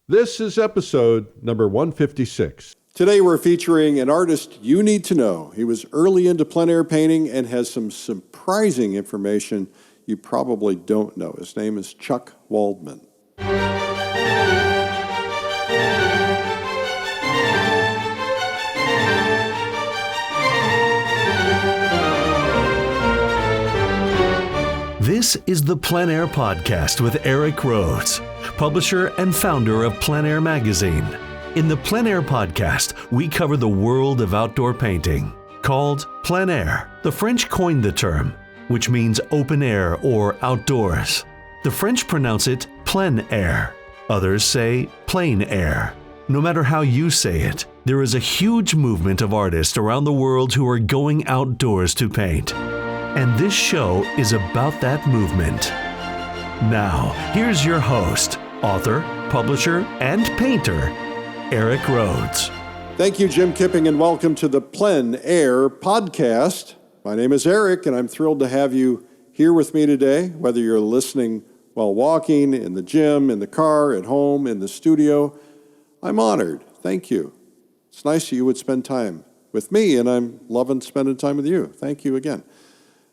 This is episode number 156. Today we're featuring an artist you need to know. He was early into plein air painting and has some surprising information you probably don't know. His name is Chuck Waldman. This is the PleinAir Podcast with Eric Rhoads, publisher and founder of PleinAir Magazine. In the PleinAir Podcast, we cover the world of outdoor painting. Called plein air, the French coined the term, which means open air or outdoors. The French pronounce it plein air. Others say plein air. No matter how you say it, there is a huge movement of artists around the world who are going outdoors to paint. And this show is about that movement. Now, here's your host, author, publisher, and painter, Eric Rhoads. Thank you, Jim Kipping, and welcome to the PleinAir Podcast. My name is Eric, and I'm thrilled to have you here with me today, whether you're listening while walking, in the gym, in the car, at home, in the studio. I'm honored. Thank you. It's nice that you would spend time with me, and I'm loving spending time with you. Thank you again.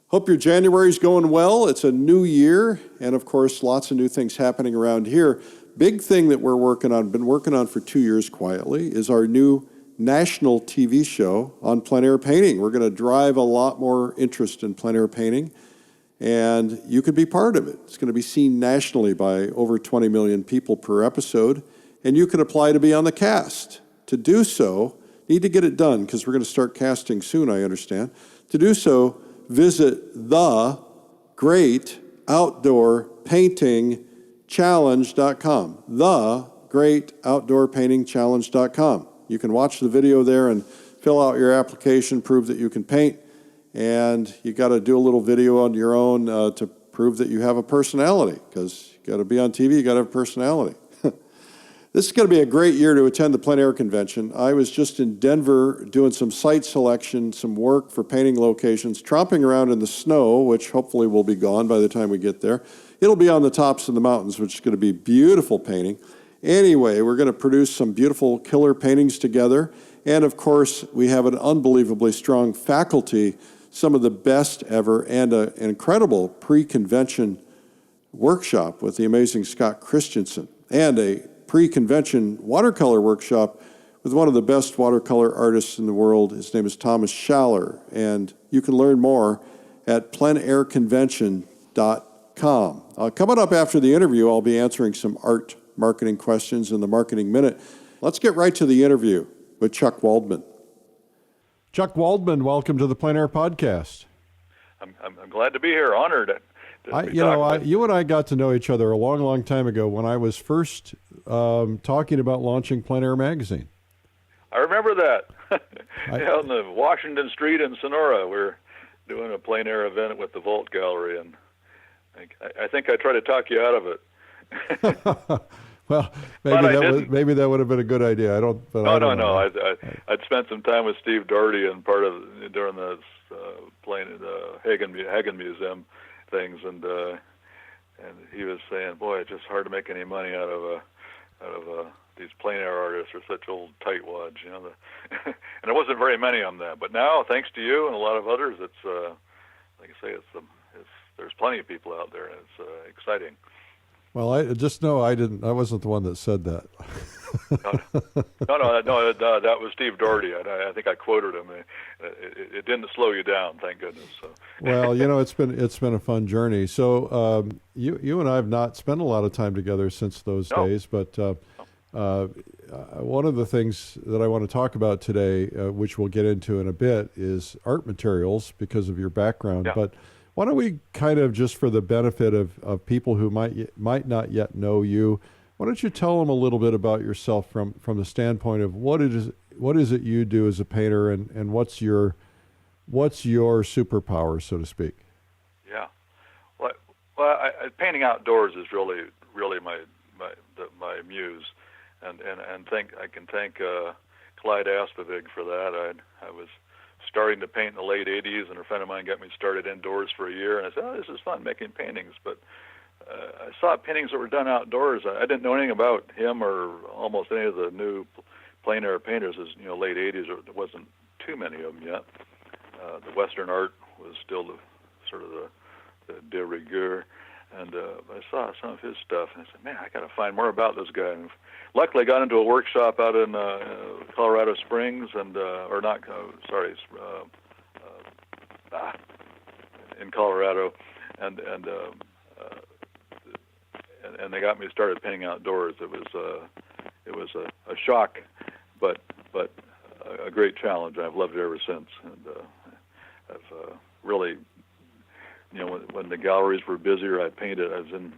Hope your January's going well. It's a new year, and of course, lots of new things happening around here. Big thing that we're been working on for 2 years quietly, is our new national TV show on plein air painting. We're going to drive a lot more interest in plein air painting, and you could be part of it. It's going to be seen nationally by over 20 million people per episode, and you can apply to be on the cast. To do so, need to get it done because we're going to start casting soon, I understand. To do so, visit thegreatoutdoorpaintingchallenge.com. Thegreatoutdoorpaintingchallenge.com. You can watch the video there and fill out your application, prove that you can paint, and you got to do a little video on your own to prove that you have a personality, because you got to be on TV, you got to have a personality. This is going to be a great year to attend the Plein Air Convention. I was just in Denver doing some site selection, some work for painting locations, tromping around in the snow, which hopefully will be gone by the time we get there. It'll be on the tops of the mountains, which is going to be beautiful painting. Anyway, we're going to produce some beautiful killer paintings together. And of course, we have an unbelievably strong faculty, some of the best ever, and an incredible pre-convention workshop with the amazing Scott Christensen, and a pre-convention watercolor workshop with one of the best watercolor artists in the world. His name is Thomas Schaller, and you can learn more at pleinairconvention.com. Coming up after the interview, I'll be answering some art marketing questions in the Marketing Minute. Let's get right to the interview with Chuck Waldman. Chuck Waldman, welcome to the Plein Air Podcast. I'm glad to be here, honored. You and I got to know each other a long, long time ago when I was first talking about launching Plein Air Magazine. I remember that. On the Washington Street in Sonora, we're doing a plein air event with the Vault Gallery, and I think I tried to talk you out of it. Well, maybe that would have been a good idea. No. I'd spent some time with Steve Doherty and during the Hagen Museum things, and he was saying, "Boy, it's just hard to make any money out of these plein air artists are such old tightwads, you know." And there wasn't very many of them. But now, thanks to you and a lot of others, it's like I say, there's plenty of people out there, and it's exciting. Well, I just know I wasn't the one that said that. No, that was Steve Doherty. I think I quoted him. It didn't slow you down, thank goodness. So. Well, it's been a fun journey. So you and I have not spent a lot of time together since those days, but one of the things that I want to talk about today, which we'll get into in a bit, is art materials because of your background. Yeah. But why don't we kind of, just for the benefit of people who might not yet know you, why don't you tell them a little bit about yourself from the standpoint of what is it you do as a painter, and what's your superpower, so to speak? Yeah, well, painting outdoors is really my muse, and I can thank Clyde Aspavig for that. I was starting to paint in the late 80s, and a friend of mine got me started indoors for a year, and I said, "Oh, this is fun, making paintings." But I saw paintings that were done outdoors. I didn't know anything about him or almost any of the new PleinAir painters. As late '80s, there wasn't too many of them yet. The Western art was still sort of the de rigueur, and I saw some of his stuff, and I said, "Man, I got to find more about this guy." And luckily, I got into a workshop out in Colorado Springs, and in Colorado, and they got me started painting outdoors. It was a shock, but a great challenge. I've loved it ever since, and I've really, when the galleries were busier, I painted. I was in,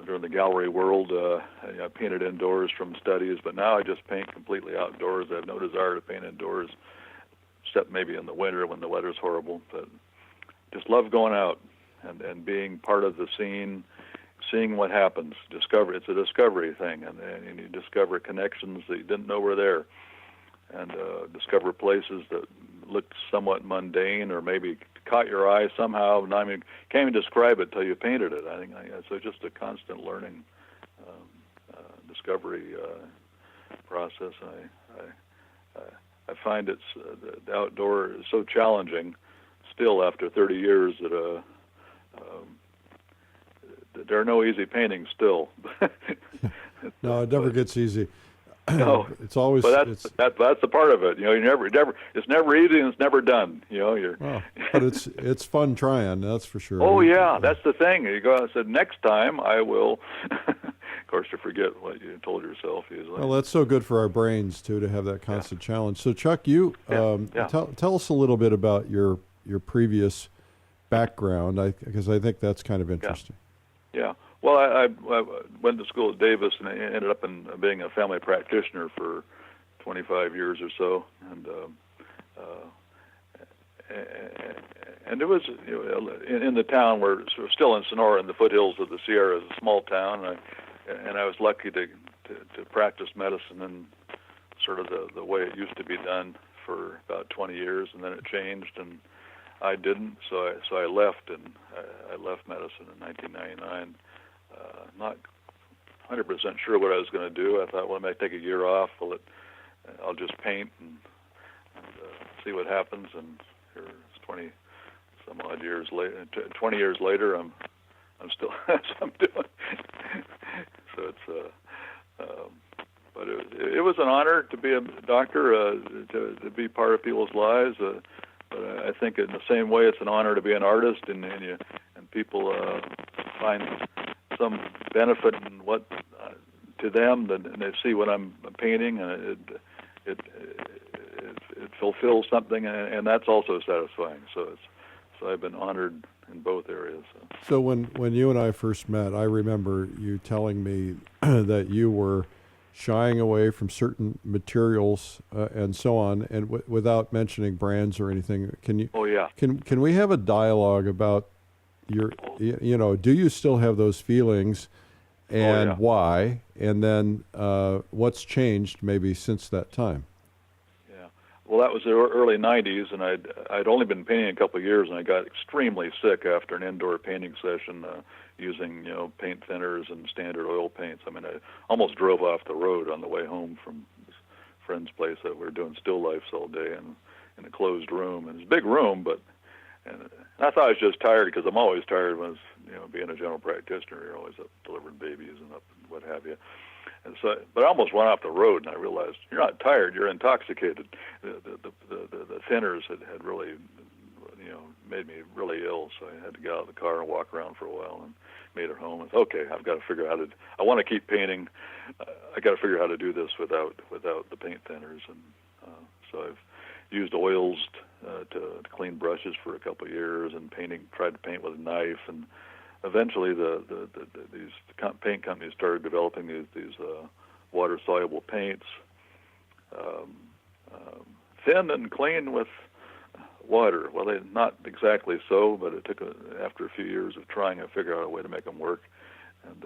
during the gallery world, I painted indoors from studies, but now I just paint completely outdoors. I have no desire to paint indoors, except maybe in the winter when the weather's horrible. But just love going out and being part of the scene, seeing what happens. Discovery. It's a discovery thing, and you discover connections that you didn't know were there, and discover places that looked somewhat mundane or maybe caught your eye somehow. And I mean, can't even describe it till you painted it. I think so. Just a constant learning, discovery process. I find it's the outdoor is so challenging still after 30 years that there are no easy paintings still. No, it never gets easy. No, it's always. But that's the part of it. You never. It's never easy and it's never done. But it's fun trying. That's for sure. Oh yeah, that's the thing. You go. I said next time I will. Of course, you forget what you told yourself usually. Well, that's so good for our brains too to have that constant challenge. So, Chuck, you tell us a little bit about your previous background, because I think that's kind of interesting. Yeah. Well, I went to school at Davis, and I ended up being a family practitioner for 25 years or so, and it was in the town where sort of still in Sonora, in the foothills of the Sierra, a small town, and I was lucky to practice medicine in sort of the way it used to be done for about 20 years, and then it changed, and I didn't, so I left, and I left medicine in 1999. Not 100% sure what I was going to do. I thought, well, I might take a year off. I'll just paint and see what happens. And here it's 20 some odd years later. 20 years later, I'm still that's what I'm doing. So it's but it was an honor to be a doctor, to be part of people's lives. But I think in the same way, it's an honor to be an artist, and people find some benefit in what to them, and they see what I'm painting, and it fulfills something, and that's also satisfying. So I've been honored in both areas. So when you and I first met, I remember you telling me that you were shying away from certain materials and so on, and without mentioning brands or anything. Can you? Oh yeah. Can we have a dialogue about your? Do you still have those feelings, and why? And then what's changed maybe since that time? Yeah. Well, that was the early '90s, and I'd only been painting a couple of years, and I got extremely sick after an indoor painting session. Using paint thinners and standard oil paints. I mean, I almost drove off the road on the way home from this friend's place that we were doing still lifes all day in a closed room. And it's a big room, and I thought I was just tired, because I'm always tired when being a general practitioner. You're always up delivering babies and up and what have you. And so, but I almost went off the road, and I realized you're not tired, you're intoxicated. The thinners had really made me really ill, so I had to get out of the car and walk around for a while, and made it home. And okay, I've got to figure out how to. I want to keep painting. I got to figure out how to do this without the paint thinners, and so I've used oils to clean brushes for a couple of years, and tried to paint with a knife, and eventually these paint companies started developing these water soluble paints, thin and clean with water. Well, they not exactly so, but it took after a few years of trying, I figured out a way to make them work, and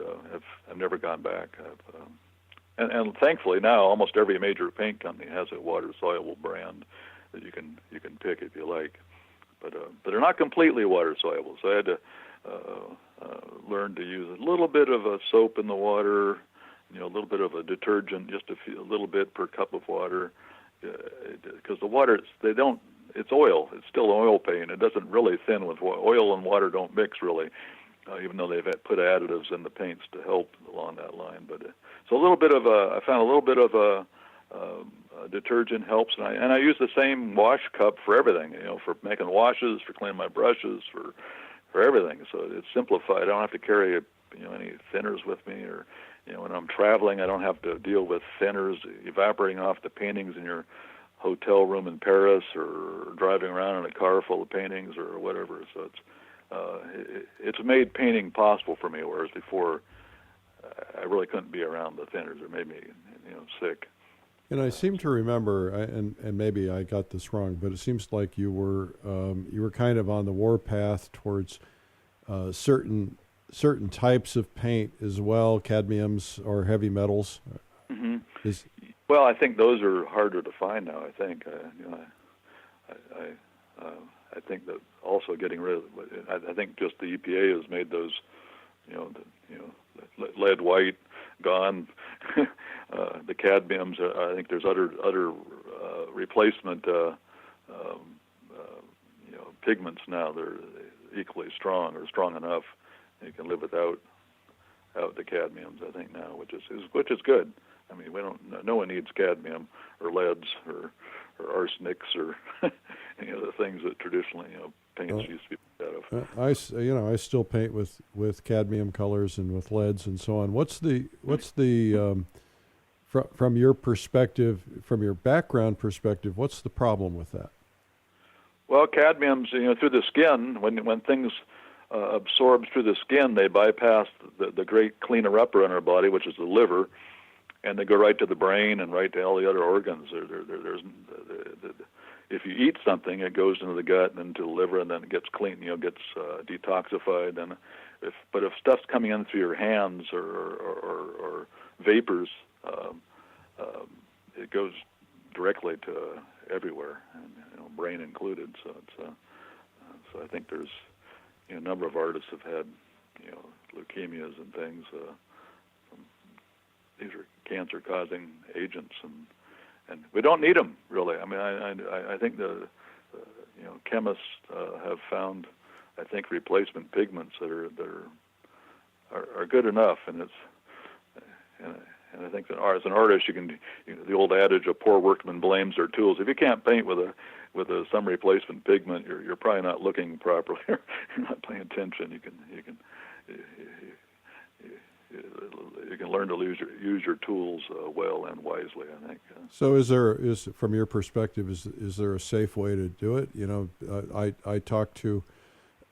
I've never gone back. And thankfully now almost every major paint company has a water soluble brand that you can pick if you like, but they're not completely water soluble. So I had to learned to use a little bit of a soap in the water, a little bit of a detergent, just a little bit per cup of water, because the water, it's oil. It's still oil paint. It doesn't really thin with oil and water don't mix really, even though they've put additives in the paints to help along that line. But so I found a little bit of a detergent helps, and I use the same wash cup for everything. For making washes, for cleaning my brushes, for everything. So it's simplified. I don't have to carry any thinners with me, or when I'm traveling, I don't have to deal with thinners evaporating off the paintings in your hotel room in Paris, or driving around in a car full of paintings or whatever. So it's made painting possible for me, whereas before I really couldn't be around the thinners. It made me sick. And I seem to remember, and maybe I got this wrong, but it seems like you were kind of on the warpath towards certain types of paint as well, cadmiums or heavy metals. Mm-hmm. Well, I think those are harder to find now. I think I think that also getting rid of. I think just the EPA has made those, lead white gone. The cadmiums. I think there's other replacement pigments now. They're equally strong or strong enough. You can live without the cadmiums, I think now, which is good. I mean, no one needs cadmium or leads or arsenics or any of the things that traditionally paints used to be made out of. I still paint with cadmium colors and with leads and so on. What's the from your perspective, from your background perspective, what's the problem with that? Well, cadmiums, through the skin, when things absorb through the skin, they bypass the great cleaner upper in our body, which is the liver, and they go right to the brain and right to all the other organs. If you eat something, it goes into the gut and into the liver, and then it gets clean, gets detoxified. And if stuff's coming in through your hands or vapors, it goes directly to everywhere, and brain included. So so I think there's a number of artists have had leukemias and things. These are cancer-causing agents, and we don't need them really. I mean, I think the chemists have found, I think, replacement pigments that are good enough, and I think that as an artist, you can, the old adage, "A poor workman blames their tools." If you can't paint with some replacement pigment, you're probably not looking properly. You're not paying attention. You can learn to use your tools well and wisely, I think. So from your perspective, is there a safe way to do it? I talked to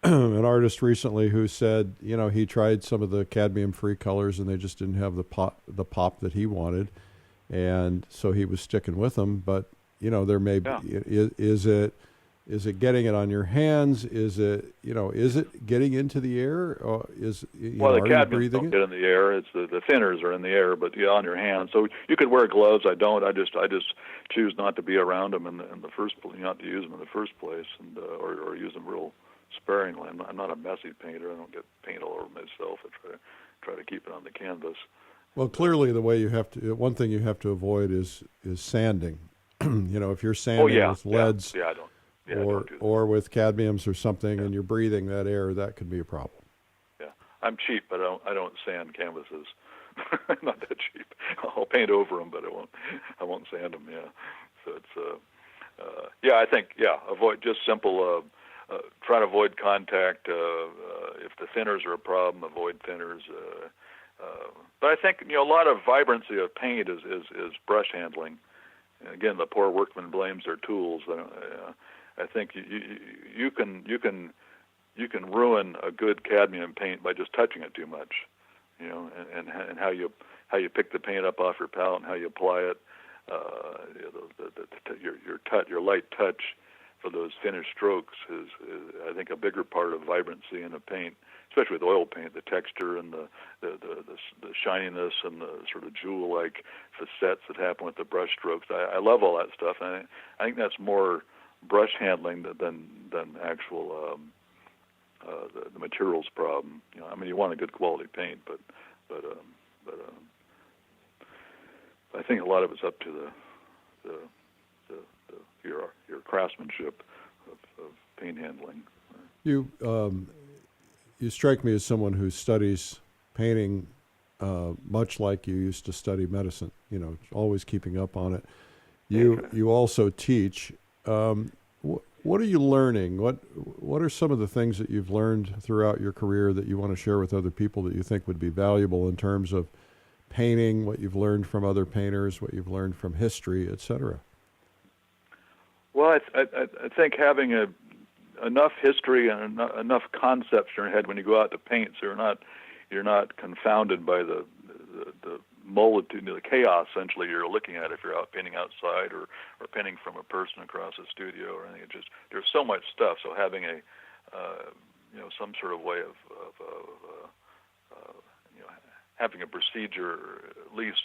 an artist recently who said, he tried some of the cadmium-free colors and they just didn't have the pop that he wanted, and so he was sticking with them. But there may be, is it getting it on your hands? Is it getting into the air? Or the cadmiums don't get in the air. It's the thinners are in the air, but on your hands. So you could wear gloves. I don't. I just choose not to be around them in the first place, not to use them in the first place, and or use them real sparingly. I'm not a messy painter. I don't get paint all over myself. I try to keep it on the canvas. Well, clearly one thing you have to avoid is sanding. If you're sanding with leads. I don't. Yeah, or with cadmiums or something, and you're breathing that air, that could be a problem. Yeah, I'm cheap, but I don't sand canvases. I'm not that cheap. I'll paint over them, but I won't sand them. Yeah, so it's I think avoid just simple. Try to avoid contact. If the thinners are a problem, avoid thinners. But I think a lot of vibrancy of paint is brush handling. And again, the poor workman blames their tools. I think you can ruin a good cadmium paint by just touching it too much, and how you pick the paint up off your palette and how you apply it. Your light touch for those finished strokes is I think a bigger part of vibrancy in a paint, especially with oil paint. The texture and the shininess and the sort of jewel-like facets that happen with the brush strokes. I love all that stuff, and I think that's more brush handling than actual the materials problem. I mean, you want a good quality paint, but I think a lot of it's up to your craftsmanship of paint handling. You strike me as someone who studies painting much like you used to study medicine. Always keeping up on it. You also teach. What are you learning? What are some of the things that you've learned throughout your career that you want to share with other people that you think would be valuable in terms of painting, what you've learned from other painters, what you've learned from history, etc.? Well, I think having enough history and enough concepts in your head when you go out to paint, so you're not confounded by the multitude, the chaos essentially you're looking at if you're out painting outside or painting from a person across a studio or anything. There's so much stuff. So having some sort of way of having a procedure, at least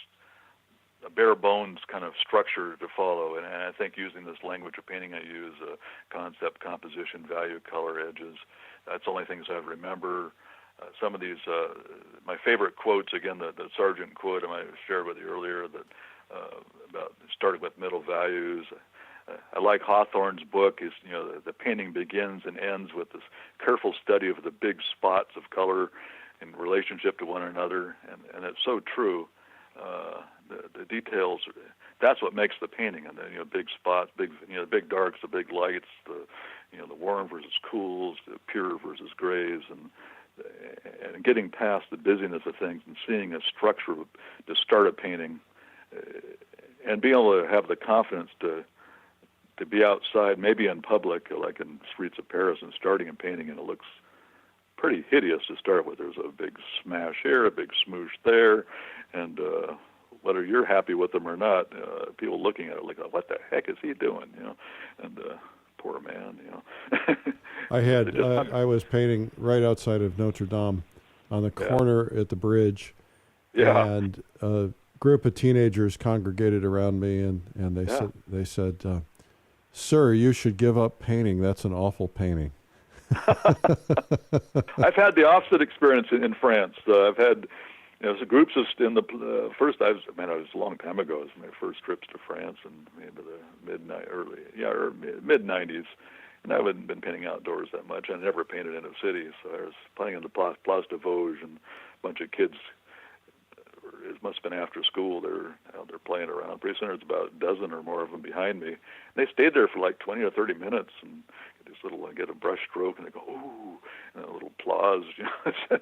a bare bones kind of structure to follow. And I think using this language of painting I use, concept, composition, value, color, edges, that's the only things I remember. Some of these, my favorite quotes, again, the Sargent quote I might have shared with you earlier, that about starting with middle values. I like Hawthorne's book. Is the painting begins and ends with this careful study of the big spots of color in relationship to one another, and it's so true. The details, that's what makes the painting, and the big spots, the big darks, the big lights, the warm versus cools, the pure versus grays, and getting past the busyness of things and seeing a structure to start a painting, and being able to have the confidence to be outside, maybe in public, like in the streets of Paris, and starting a painting, and it looks pretty hideous to start with. There's a big smash here, a big smoosh there, and whether you're happy with them or not, people looking at it like, what the heck is he doing? And poor man, I was painting right outside of Notre Dame on the corner at the bridge, and a group of teenagers congregated around me, and they said, "Sir, you should give up painting. That's an awful painting." I've had the opposite experience in France. I've had groups of in the first. It was a long time ago. It was my first trips to France, and maybe the mid '90s. And I hadn't been painting outdoors that much. I never painted in a city, so I was playing in the Place de Vosges, and a bunch of kids. It must have been after school. They're playing around. Pretty soon there's about a dozen or more of them behind me. And they stayed there for like 20 or 30 minutes, and get a brush stroke, and they go, ooh, and a little applause. And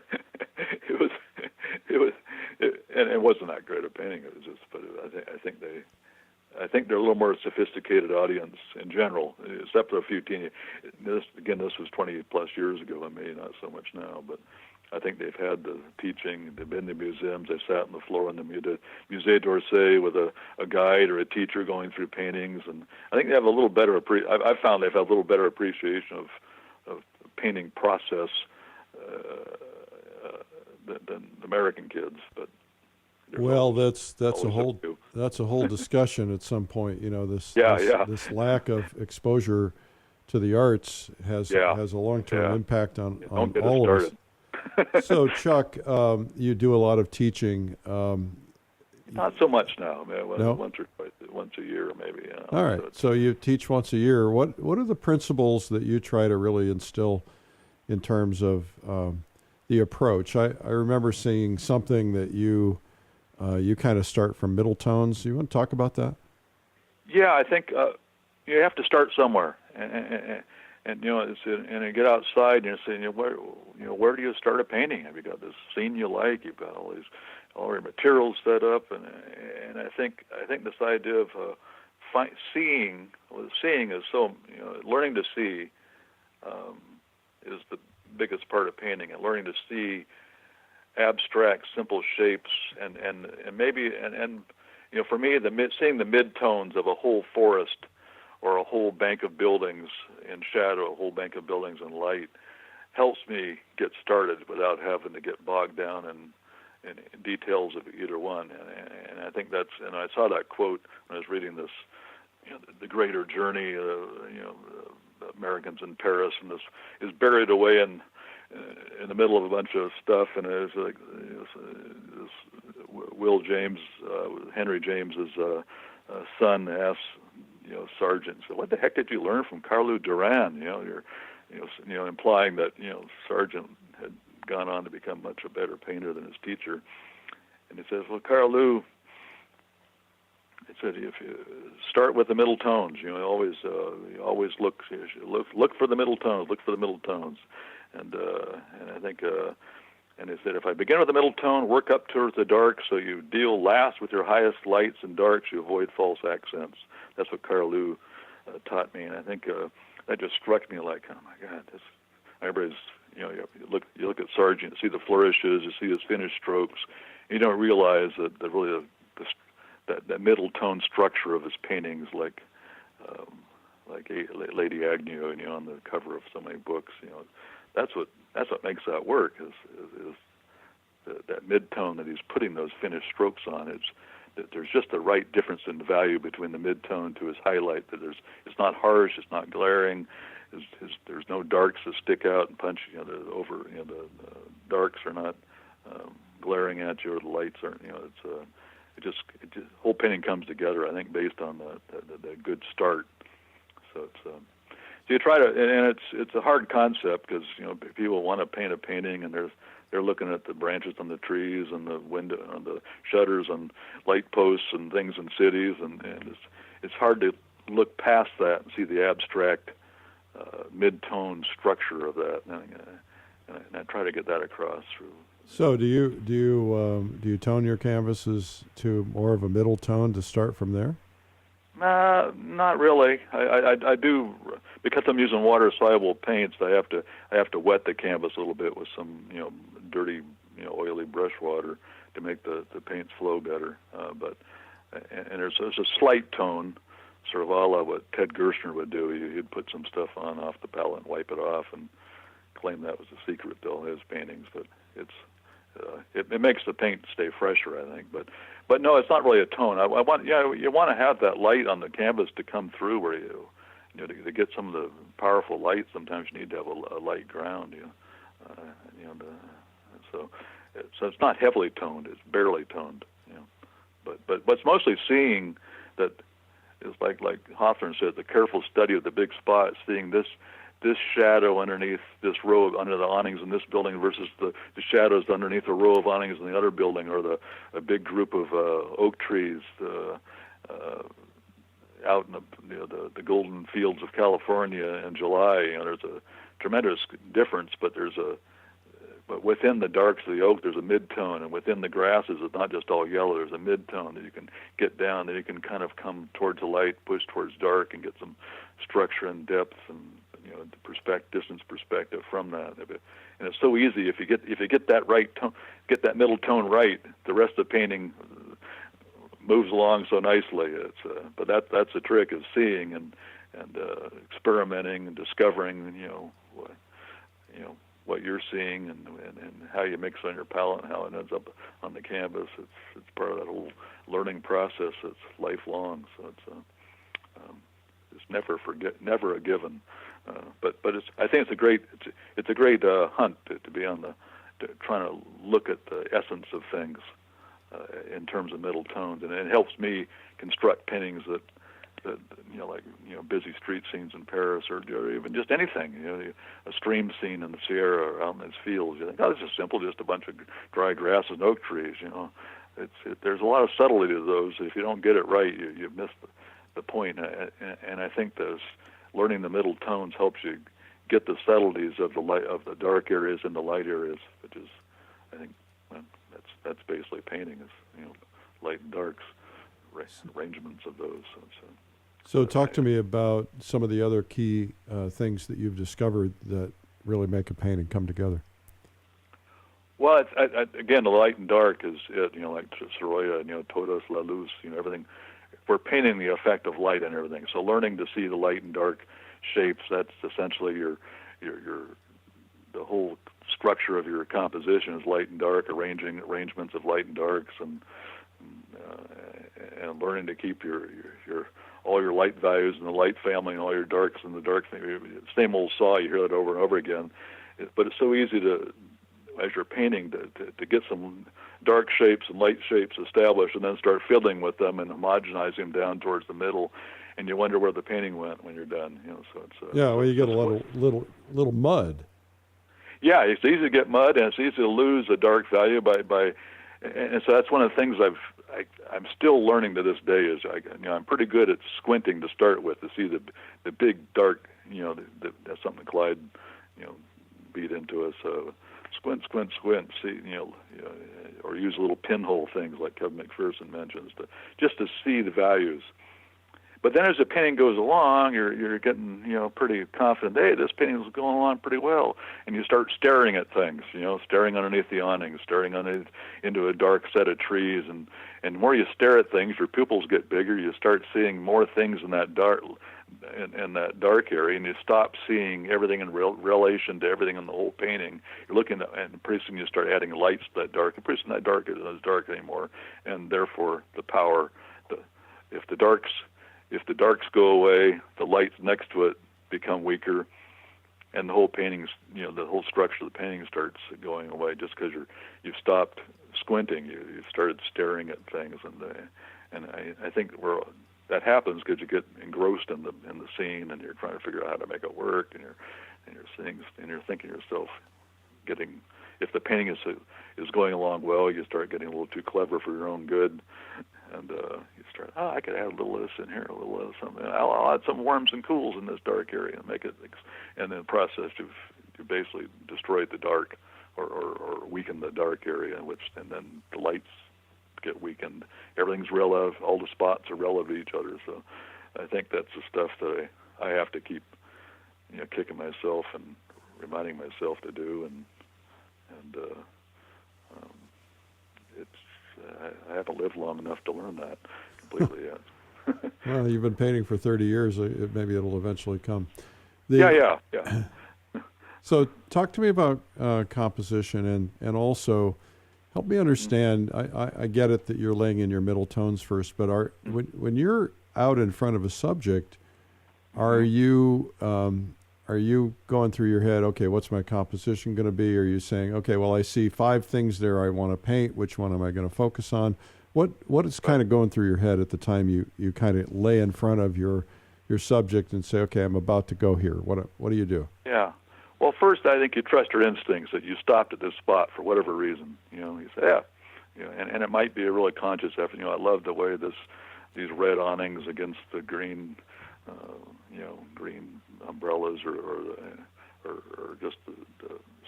it wasn't that great a painting. It was just, but I think they're a little more sophisticated audience in general, except for a few teeny. This was 20 plus years ago, and maybe not so much now, but I think they've had the teaching, they've been to museums, they've sat on the floor in the Musée d'Orsay with a guide or a teacher going through paintings, and I think they have a little better, I've found they've had a little better appreciation of the painting process than American kids, but well, that's a whole discussion at some point. This lack of exposure to the arts has a long-term impact on all of us. So, Chuck, you do a lot of teaching. Not so much now. No? Once a year, maybe. All right. So you teach once a year. What are the principles that you try to really instill in terms of the approach? I remember seeing something that you kind of start from middle tones. You want to talk about that? Yeah, I think you have to start somewhere, and you get outside and you're saying, where do you start a painting? Have you got this scene you like? You've got all your materials set up, and I think this idea of seeing is so learning to see is the biggest part of painting, and learning to see abstract, simple shapes, and maybe for me, seeing the mid-tones of a whole forest or a whole bank of buildings in shadow, a whole bank of buildings in light, helps me get started without having to get bogged down in details of either one. And I think and I saw that quote when I was reading this, the greater journey, Americans in Paris, and this is buried away in in the middle of a bunch of stuff, and it was like Will James, Henry James's son asked, Sargent, so what the heck did you learn from Carlo Duran? Implying that Sargent had gone on to become much a better painter than his teacher. And he says, well, Carlo, it said, if you start with the middle tones, you always look for the middle tones, and I think, and he said, if I begin with the middle tone, work up towards the dark, so you deal last with your highest lights and darks, you avoid false accents. That's what Carlo taught me, and I think that just struck me like, oh my God, everybody's, you look at Sargent, you see the flourishes, you see his finished strokes, you don't realize that really that middle tone structure of his paintings, like Lady Agnew, on the cover of so many books, that's what makes that work is that mid-tone that he's putting those finished strokes on. That there's just the right difference in value between the mid-tone to his highlight. That it's not harsh, it's not glaring. There's no darks that stick out and punch. The darks are not glaring at you, or the lights aren't. It just whole painting comes together, I think, based on the good start. So so you try to, and it's a hard concept because people want to paint a painting and they're looking at the branches on the trees and the window on the shutters and light posts and things in cities, and it's hard to look past that and see the abstract mid-tone structure of that, and I try to get that across through. So do you tone your canvases to more of a middle tone to start from there? Not really. I do, because I'm using water-soluble paints. I have to wet the canvas a little bit with some dirty oily brush water to make the paints flow better. But there's a slight tone, sort of a la what Ted Gerstner would do. He'd put some stuff on off the palette and wipe it off and claim that was the secret to all his paintings. But it makes the paint stay fresher, I think. But no, it's not really a tone. You want to have that light on the canvas to come through where to get some of the powerful light. Sometimes you need to have a light ground. So it's not heavily toned. It's barely toned. But what's mostly seeing that is like Hawthorne said, the careful study of the big spot, seeing this shadow underneath this row under the awnings in this building versus the shadows underneath a row of awnings in the other building, or a big group of oak trees out in the golden fields of California in July. There's a tremendous difference, but but within the darks of the oak, there's a mid-tone, and within the grasses, it's not just all yellow. There's a mid-tone that you can get down, that you can kind of come towards the light, push towards dark, and get some structure and depth and distance perspective from that. And it's so easy if you get that right tone, get that middle tone right, the rest of the painting moves along so nicely. But that's the trick, is seeing and experimenting and discovering what you're seeing and how you mix on your palette and how it ends up on the canvas. It's part of that whole learning process. It's lifelong, so it's never a given. But I think it's a great hunt to be on trying to look at the essence of things in terms of middle tones, and it helps me construct paintings that busy street scenes in Paris, or even just anything, a stream scene in the Sierra or out in these fields. You think, oh, this is simple, just a bunch of dry grass and oak trees. There's a lot of subtlety to those. If you don't get it right, you miss the point. And I think learning the middle tones helps you get the subtleties of the dark areas and the light areas, which is, I think, that's basically painting, is light and darks, arrangements of those. So talk to me about some of the other key things that you've discovered that really make a painting come together. Well, again, the light and dark is it. Like Sorolla, Todos, La Luz, everything. We're painting the effect of light and everything. So learning to see the light and dark shapes, that's essentially the whole structure of your composition is light and dark, arrangements of light and darks, and learning to keep your all your light values in the light family and all your darks in the dark family. Same old saw, you hear that over and over again. but it's so easy to, as you're painting, to get some dark shapes and light shapes established, and then start fiddling with them and homogenizing them down towards the middle, and you wonder where the painting went when you're done. So it's well, you get a little mud. Yeah, it's easy to get mud, and it's easy to lose a dark value by, and so that's one of the things I'm still learning to this day. Is I'm pretty good at squinting to start with to see the big dark, that's something Clyde, beat into us. Squint, see, or use little pinhole things like Kevin McPherson mentions just to see the values. But then as the painting goes along, you're getting, pretty confident, hey, this painting is going along pretty well. And you start staring at things, staring underneath the awning, staring into a dark set of trees. And the more you stare at things, your pupils get bigger. You start seeing more things in that dark area, and you stop seeing everything in relation to everything in the whole painting. You're looking at, and pretty soon you start adding lights to that dark, and pretty soon that dark isn't as dark anymore. And therefore, the power, if the darks go away, the lights next to it become weaker, and the whole painting's, the whole structure of the painting starts going away just because you've stopped squinting. You've started staring at things, and I think that happens because you get engrossed in the scene, and you're trying to figure out how to make it work, and you're thinking to yourself, if the painting is going along well, you start getting a little too clever for your own good. And you start, I could add a little of this in here, a little of something. I'll add some warms and cools in this dark area and make it. And then process to basically destroy the dark or weaken the dark area, and then the lights get weakened. Everything's relative. All the spots are relative to each other. So I think that's the stuff that I have to keep, kicking myself and reminding myself to do. And I haven't lived long enough to learn that completely yet. Well, you've been painting for 30 years. Maybe it'll eventually come. Yeah. So talk to me about composition and also help me understand. I get it that you're laying in your middle tones first, but when you're out in front of a subject, are you going through your head, okay, what's my composition going to be? Are you saying, okay, well, I see 5 things there I want to paint. Which one am I going to focus on? What is kind of going through your head at the time you kind of lay in front of your subject and say, okay, I'm about to go here. What do you do? Yeah. Well, first, I think you trust your instincts that you stopped at this spot for whatever reason. You say, and it might be a really conscious effort. I love the way these red awnings against the green, green umbrellas or just the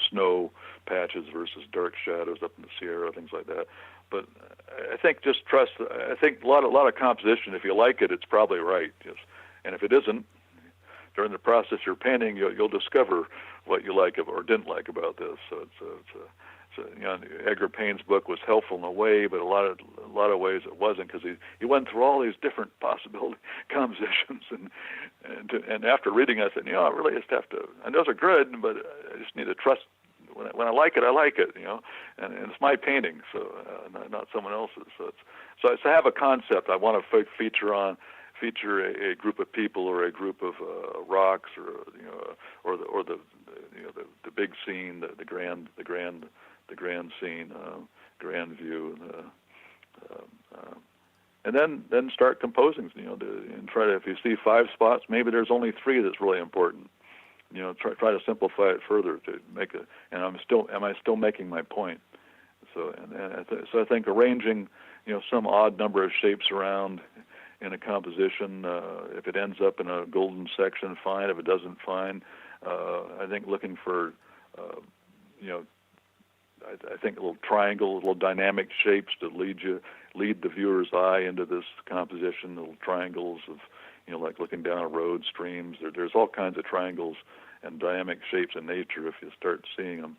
snow patches versus dark shadows up in the Sierra, things like that. But I think just trust. I think a lot of composition. If you like it, it's probably right. And if it isn't, during the process you're painting, you'll discover what you like or didn't like about this. So Edgar Payne's book was helpful in a way, but a lot of ways it wasn't, because he went through all these different possible compositions, and after reading, I said, I really just have to. And those are good, but I just need to trust. When I like it, I like it, and it's my painting, so not someone else's. So I have a concept I want to feature a group of people or a group of rocks or the big scene, the grand scene, grand view, and then start composing. And try to, if you see 5 spots, maybe there's only 3 that's really important. Try to simplify it further to make it. And am I still making my point? So so I think arranging some odd number of shapes around in a composition, if it ends up in a golden section, fine. If it doesn't, fine. I think looking for I think a little triangle, little dynamic shapes to lead the viewer's eye into this composition. Little triangles of, like looking down a road, streams. There's all kinds of triangles and dynamic shapes in nature if you start seeing them.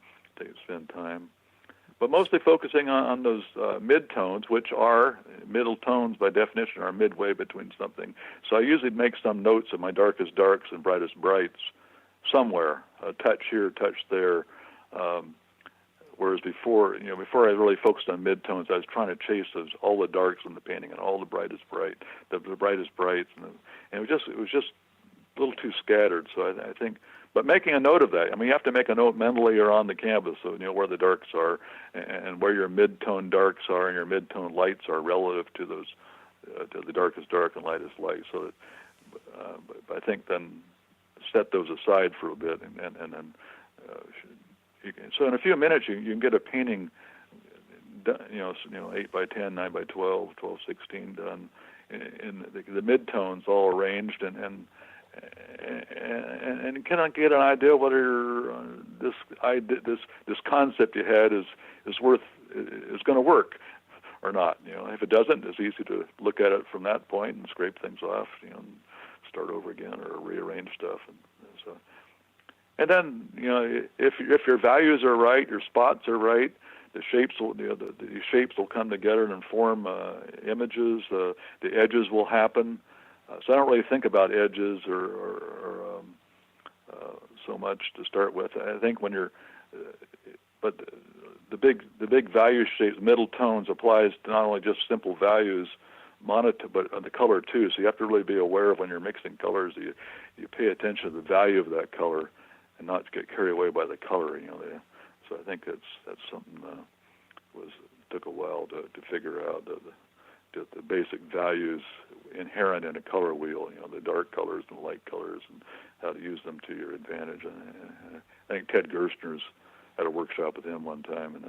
Spend time, but mostly focusing on those mid-tones, which are middle tones by definition, are midway between something. So I usually make some notes of my darkest darks and brightest brights somewhere, a touch here, touch there. Whereas before I really focused on midtones, I was trying to chase all the darks in the painting and all the brightest brights, and it was just little too scattered. So I think, but making a note of that. I mean, you have to make a note mentally or on the canvas, so where the darks are and where your mid-tone darks are and your mid-tone lights are relative to those, to the darkest dark and lightest light. So that, but I think then set those aside for a bit, and then so in a few minutes you can get a painting done, 8 by 10, 9 by 12, 12/16 done, in the mid-tones all arranged, and kind of get an idea whether this concept you had is going to work or not. If it doesn't, it's easy to look at it from that point and scrape things off, and start over again or rearrange stuff. And then, if your values are right, your spots are right, the shapes will the shapes will come together and form images. The edges will happen. So I don't really think about edges or so much to start with. I think when you're, but the big value shapes, middle tones applies to not only just simple values, but the color too. So you have to really be aware of when you're mixing colors. You pay attention to the value of that color, and not get carried away by the color. So I think that's something took a while to figure out the basic values inherent in a color wheel. The dark colors and the light colors, and how to use them to your advantage. And I think Ted Gerstner's had a workshop with him one time, and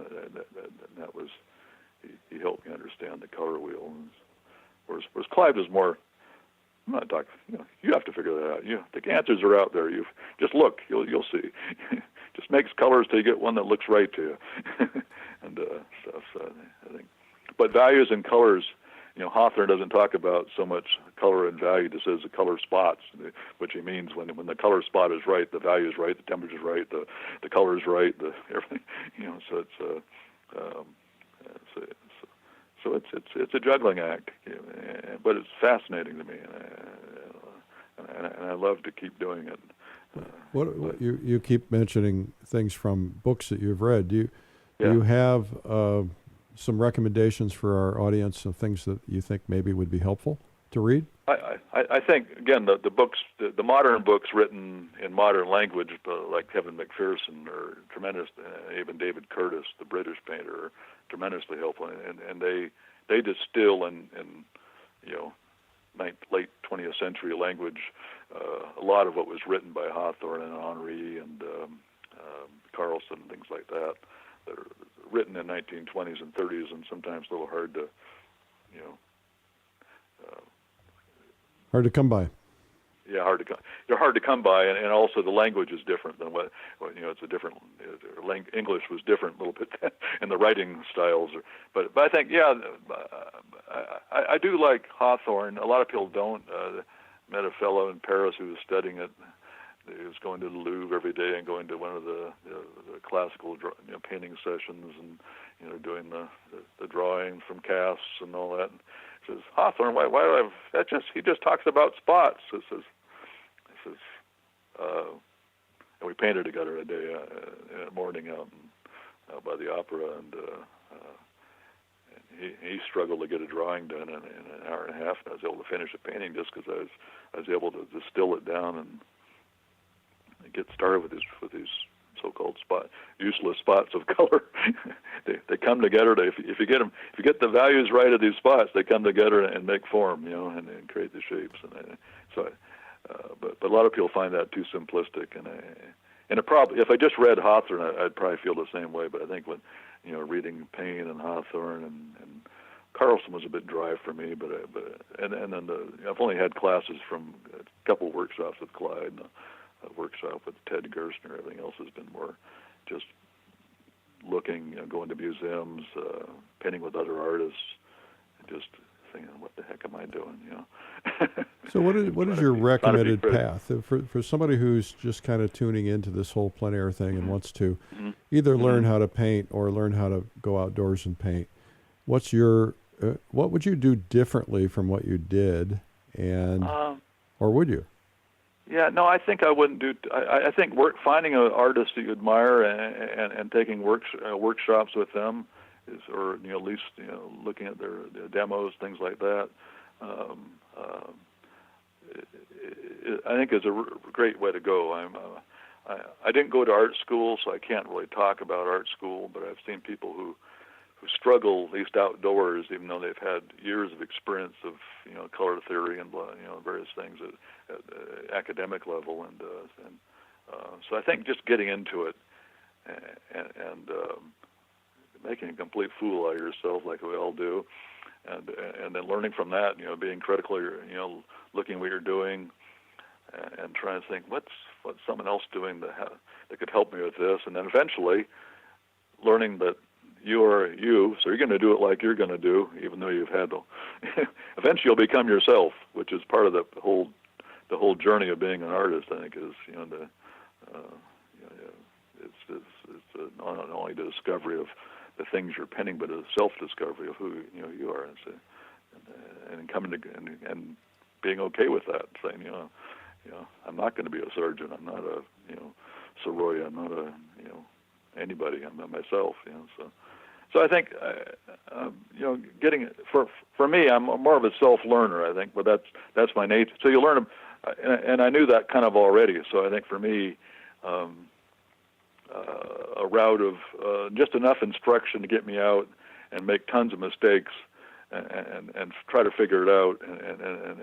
that was he helped me understand the color wheel. Whereas Clive is more, I'm not talking, you have to figure that out. The answers are out there. You just look, you'll see. Just makes colors till you get one that looks right to you, and stuff. So I think, but values and colors, Hawthorne doesn't talk about so much color and value. He says the color spots, which he means when the color spot is right, the value is right, the temperature is right, the color is right, everything. So it's a juggling act, but it's fascinating to me, and I love to keep doing it. What you keep mentioning things from books that you've read. Do you have some recommendations for our audience of things that you think maybe would be helpful to read? I think, again, the books, the modern books written in modern language, like Kevin McPherson or tremendous, even David Curtis, the British painter, are tremendously helpful, and they distill in late 20th century language a lot of what was written by Hawthorne and Henri and Carlson and things like that are written in 1920s and 30s, and sometimes a little hard to come by. Yeah, they're hard to come by, and also the language is different than what it's a different. English was different a little bit, and the writing styles. But I think I do like Hawthorne. A lot of people don't. Met a fellow in Paris who was studying it. He was going to the Louvre every day and going to one of the classical painting sessions, and doing the drawing from casts and all that. And he says, Hawthorne, why do I have that? He just talks about spots. He says, and we painted together a day in the morning out by the opera, and he struggled to get a drawing done in an hour and a half, and I was able to finish a painting just because I was able to distill it down and get started with these so-called useless spots of color. they come together. If you get the values right of these spots, they come together and make form, and create the shapes. And but a lot of people find that too simplistic, and if I just read Hawthorne, I'd probably feel the same way. But I think when reading Plein and Hawthorne and Carlson was a bit dry for me, but then I've only had classes from a couple workshops with Clyde, and a workshop with Ted Gerstner. Everything else has been more just looking, going to museums, painting with other artists, and just thinking, what the heck am I doing? So what is your recommended path for somebody who's just kind of tuning into this whole plein air thing and wants to either learn how to paint or learn how to go outdoors and paint? What's your what would you do differently from what you did, and or would you? Yeah, no, I think I wouldn't do. I think finding an artist that you admire and taking workshops with them or at least I think is a great way to go. I didn't go to art school, so I can't really talk about art school, but I've seen people who struggle, at least outdoors, even though they've had years of experience of color theory and various things at academic level, and so I think just getting into it and making a complete fool out of yourself, like we all do, and then learning from that, being critical, looking at what you're doing, and trying to think what's someone else doing that could help me with this, and then eventually learning that you are you, so you're going to do it like you're going to do, even though you've had to. Eventually, you'll become yourself, which is part of the whole journey of being an artist. I think is it's not only the discovery of the things you're painting, but a self-discovery of who you are, and coming to and being okay with that, saying I'm not going to be a surgeon. I'm not a Soroya. I'm not a anybody. I'm not myself. So I think getting for me, I'm more of a self-learner. I think, but that's my nature. So you learn, and I knew that kind of already. So I think for me, a route of just enough instruction to get me out and make tons of mistakes and try to figure it out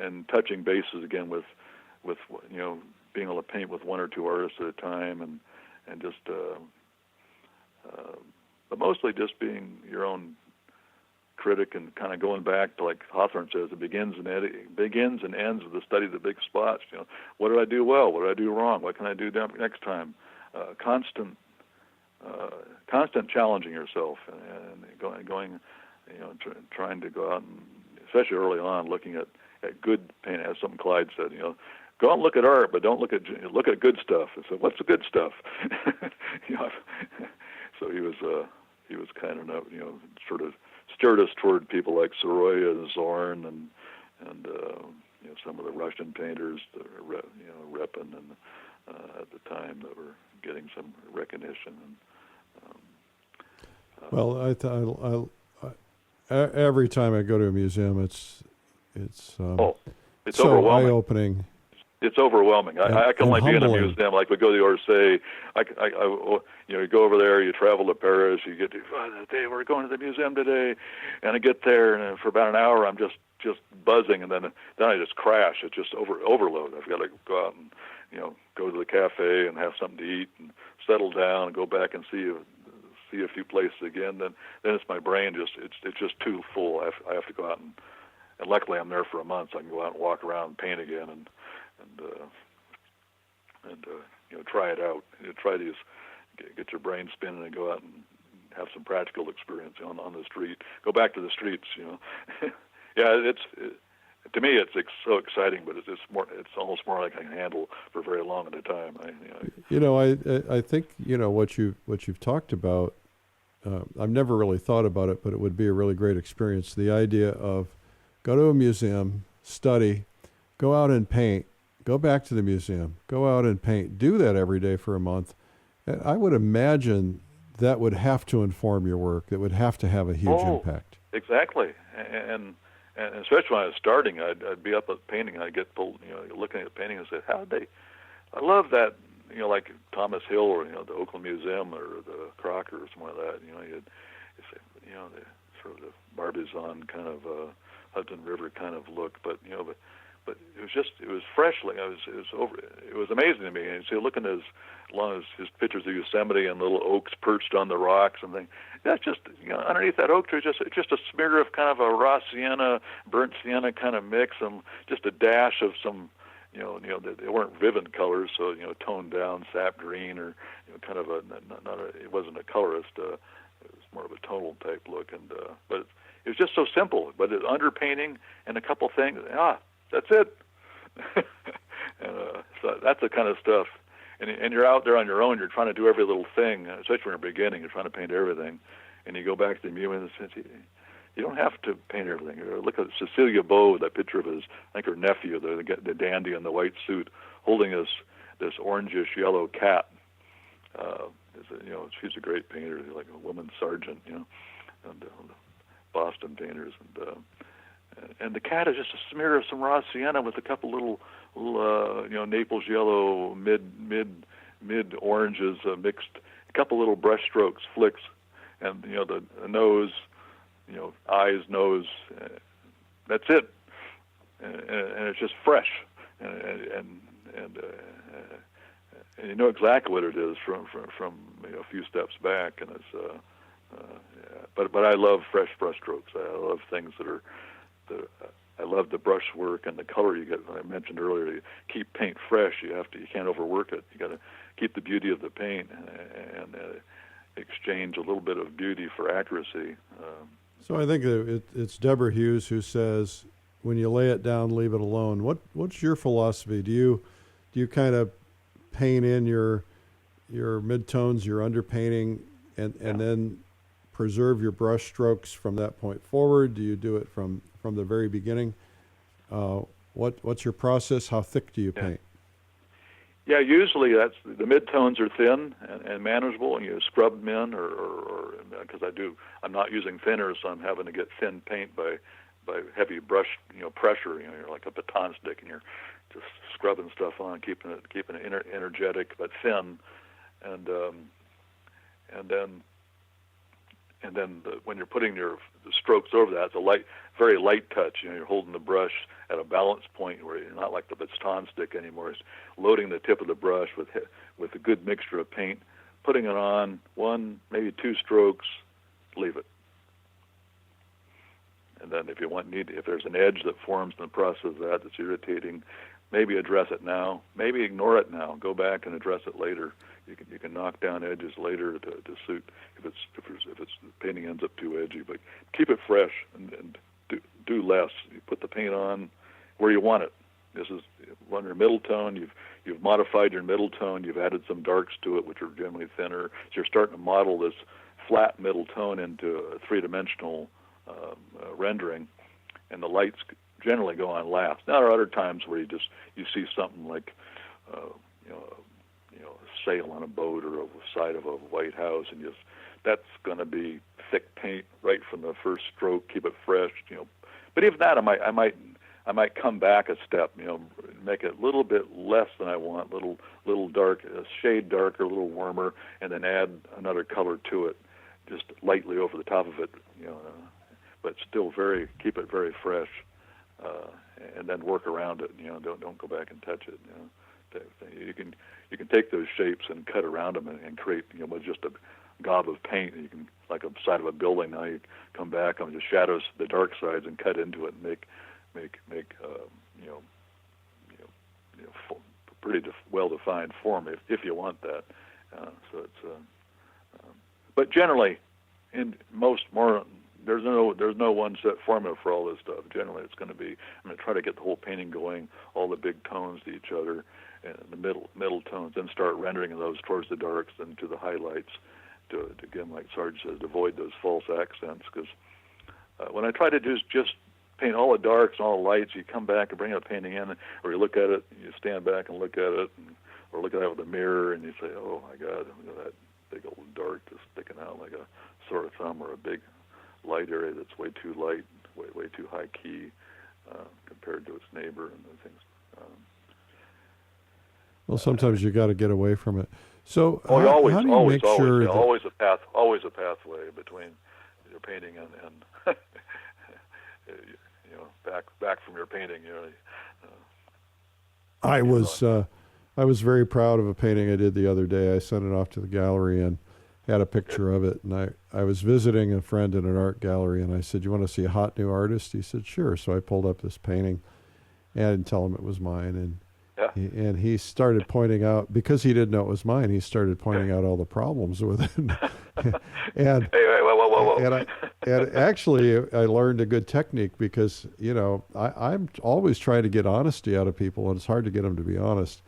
and touching bases again with being able to paint with one or two artists at a time and just but mostly just being your own critic and kind of going back to, like Hawthorne says, it begins and ends with the study of the big spots. What did I do well? What did I do wrong? What can I do next time? Constant challenging yourself and going, trying to go out and, especially early on, looking at good painting. As something Clyde said, go out and look at art, but don't look at good stuff. I said, what's the good stuff? So he was kind enough, sort of steered us toward people like Soroya and Zorn and some of the Russian painters, Repin and at the time that were getting some recognition. Well, every time I go to a museum, it's so overwhelming. Eye-opening. It's overwhelming. I can only be in a museum. Like we go to the Orsay, you go over there, you travel to Paris, you get to, we're going to the museum today, and I get there, and for about an hour, I'm just buzzing, and then I just crash. It's just overload. I've got to go out and go to the cafe and have something to eat and settle down and go back and see a few places again. Then it's my brain it's just too full. I have to go out and luckily I'm there for a month, so I can go out and walk around and paint again and try it out. Try to get your brain spinning and go out and have some practical experience on the street. Go back to the streets. Yeah, to me it's so exciting, but it's almost more like I can handle for very long at a time. I think what you've talked about. I've never really thought about it, but it would be a really great experience. The idea of go to a museum, study, go out and paint, go back to the museum, go out and paint, do that every day for a month. And I would imagine that would have to inform your work. That would have to have a huge impact. Exactly. And especially when I was starting, I'd be up at painting, I'd get pulled, looking at painting and say, I love that, like Thomas Hill or, the Oakland Museum or the Crocker or something like that, you'd say, the sort of the Barbizon kind of Hudson River kind of look, but it was fresh. Like it was amazing to me. And so looking at his pictures of Yosemite and little oaks perched on the rocks and things, that's just underneath that oak tree, it's just a smear of kind of a raw sienna, burnt sienna kind of mix, and just a dash of some, they weren't vivid colors, so toned down sap green or kind of it wasn't a colorist. It was more of a tonal type look, and but it was just so simple. But it underpainting and a couple things. That's it. And so that's the kind of stuff. And you're out there on your own. You're trying to do every little thing, especially when you're beginning. You're trying to paint everything. And you go back to the museum and say, you don't have to paint everything. Look at Cecilia Beau, that picture of her nephew, the dandy in the white suit, holding this orangish yellow cat. She's a great painter, like a woman sergeant, and Boston painters. and the cat is just a smear of some raw sienna with a couple little Naples yellow, mid oranges mixed, a couple little brush strokes, flicks, and the nose, eyes, nose. That's it, and it's just fresh, and you know exactly what it is from a few steps back, and it's. But I love fresh brush strokes. I love things I love the brush work and the color you get. I mentioned earlier, to keep paint fresh, you can't overwork it. You got to keep the beauty of the paint and exchange a little bit of beauty for accuracy. So I think that it's Deborah Hughes who says, when you lay it down, leave it alone. What's your philosophy? Do you kind of paint in your midtones, your underpainting, and then preserve your brush strokes from that point forward? Do you do it from the very beginning? What's your process? How thick do you paint? Yeah, usually that's the midtones are thin and manageable, and you scrub them in, or because I'm not using thinners, so I'm having to get thin paint by heavy brush pressure. You're like a baton stick, and you're just scrubbing stuff on, keeping it energetic but thin, and then when you're putting the strokes over that, it's a very light touch. You're holding the brush at a balance point where you're not like the baton stick anymore. It's loading the tip of the brush with a good mixture of paint, putting it on one, maybe two strokes, leave it. And then if there's an edge that forms in the process of that's irritating, maybe address it now. Maybe ignore it now. Go back and address it later. You can knock down edges later to suit if the painting ends up too edgy. But keep it fresh and do less. You put the paint on where you want it. This is on your middle tone. You've modified your middle tone. You've added some darks to it, which are generally thinner. So you're starting to model this flat middle tone into a three-dimensional rendering, and the lights generally go on last. Now there are other times where you see something like a sail on a boat or a side of a White House, and that's going to be thick paint right from the first stroke. Keep it fresh, But even that, I might come back a step, make it a little bit less than I want, little dark, a shade darker, a little warmer, and then add another color to it, just lightly over the top of it, but still keep it very fresh, and then work around it. Don't go back and touch it. You can take those shapes and cut around them and create with just a gob of paint. You can, like a side of a building. Now you come back on the shadows, the dark sides, and cut into it and make pretty well-defined form if you want that. So it's but generally, in most more. There's no one set formula for all this stuff. Generally, it's going to be, I'm going to try to get the whole painting going, all the big tones to each other, and the middle tones, then start rendering those towards the darks and to the highlights, to again, like Sarge says, to avoid those false accents. Because when I try to just paint all the darks and all the lights, you come back and bring a painting in, or you look at it, you stand back and look at it, or look at it with a mirror, and you say, oh my God, look at that big old dark just sticking out like a sore thumb, or a big light area that's way too light, way too high key compared to its neighbor and the things. Well, sometimes you got to get away from it. So how do you make sure always a pathway between your painting and back from your painting. I was very proud of a painting I did the other day. I sent it off to the gallery and had a picture of it, and I was visiting a friend in an art gallery, and I said, "You want to see a hot new artist?" He said, "Sure." So I pulled up this painting, and I didn't tell him it was mine, and he started pointing out, because he didn't know it was mine, he started pointing out all the problems with it. and whoa. And actually, I learned a good technique, because I'm always trying to get honesty out of people, and it's hard to get them to be honest.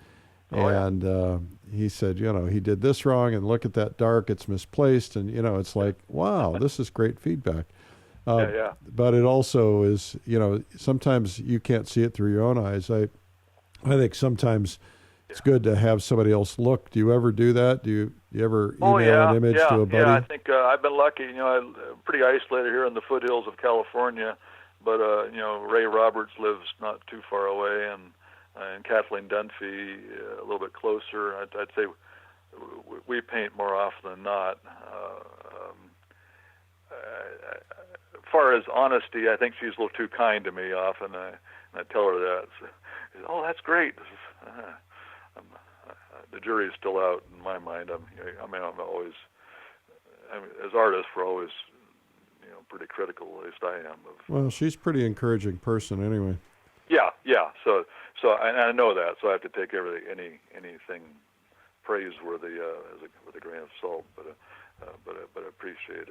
He said, he did this wrong, and look at that dark, it's misplaced. And, it's like, wow, this is great feedback. But it also is, sometimes you can't see it through your own eyes. I think sometimes it's good to have somebody else look. Do you ever do that? Do you ever email an image to a buddy? Yeah, I think I've been lucky. I'm pretty isolated here in the foothills of California, but Ray Roberts lives not too far away, and Kathleen Dunphy a little bit closer. I'd say we paint more often than not. As far as honesty, I think she's a little too kind to me often. And I tell her that. So, oh, that's great. The jury's still out in my mind. I'm always, as artists, we're always, pretty critical. At least I am. Well, she's a pretty encouraging person, anyway. Yeah. So I know that. So I have to take anything praiseworthy with a grain of salt. But I appreciate.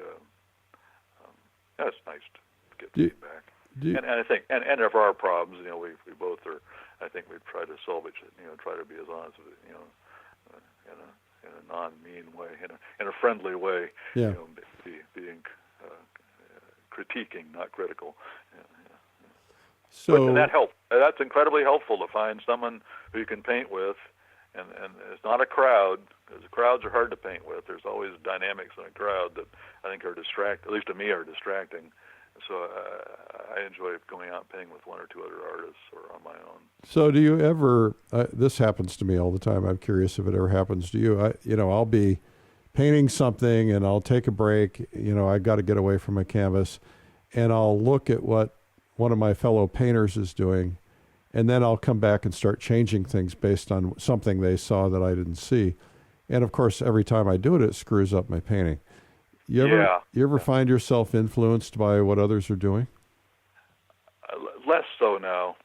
It's nice to get feedback. And I think, and of our problems, we both are. I think we try to solve it. Try to be as honest with it, in a non-mean way, in a friendly way. Yeah. Being critiquing, not critical. So and that helps. That's incredibly helpful to find someone who you can paint with, and it's not a crowd, because crowds are hard to paint with. There's always dynamics in a crowd that I think are at least to me, are distracting. So I enjoy going out and painting with one or two other artists or on my own. So do you ever, this happens to me all the time, I'm curious if it ever happens to you. I'll be painting something and I'll take a break, I've got to get away from my canvas, and I'll look at what one of my fellow painters is doing, and then I'll come back and start changing things based on something they saw that I didn't see. And of course, every time I do it, it screws up my painting. You ever find yourself influenced by what others are doing? Less so now,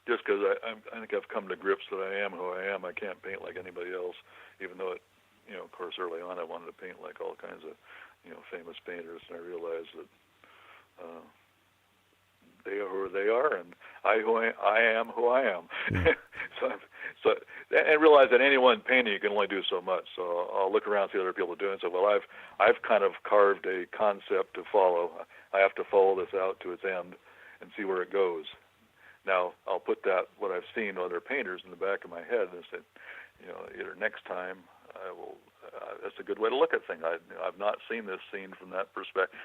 just because I think I've come to grips that I am who I am. I can't paint like anybody else, even though of course, early on I wanted to paint like all kinds of, famous painters, and I realized that they are who they are, and I am who I am. Yeah. so and realize that any one painting you can only do so much. So I'll look around, see what other people are doing. So I've kind of carved a concept to follow. I have to follow this out to its end and see where it goes. Now I'll put what I've seen in other painters in the back of my head and say, either next time I will. That's a good way to look at things. I've not seen this scene from that perspective,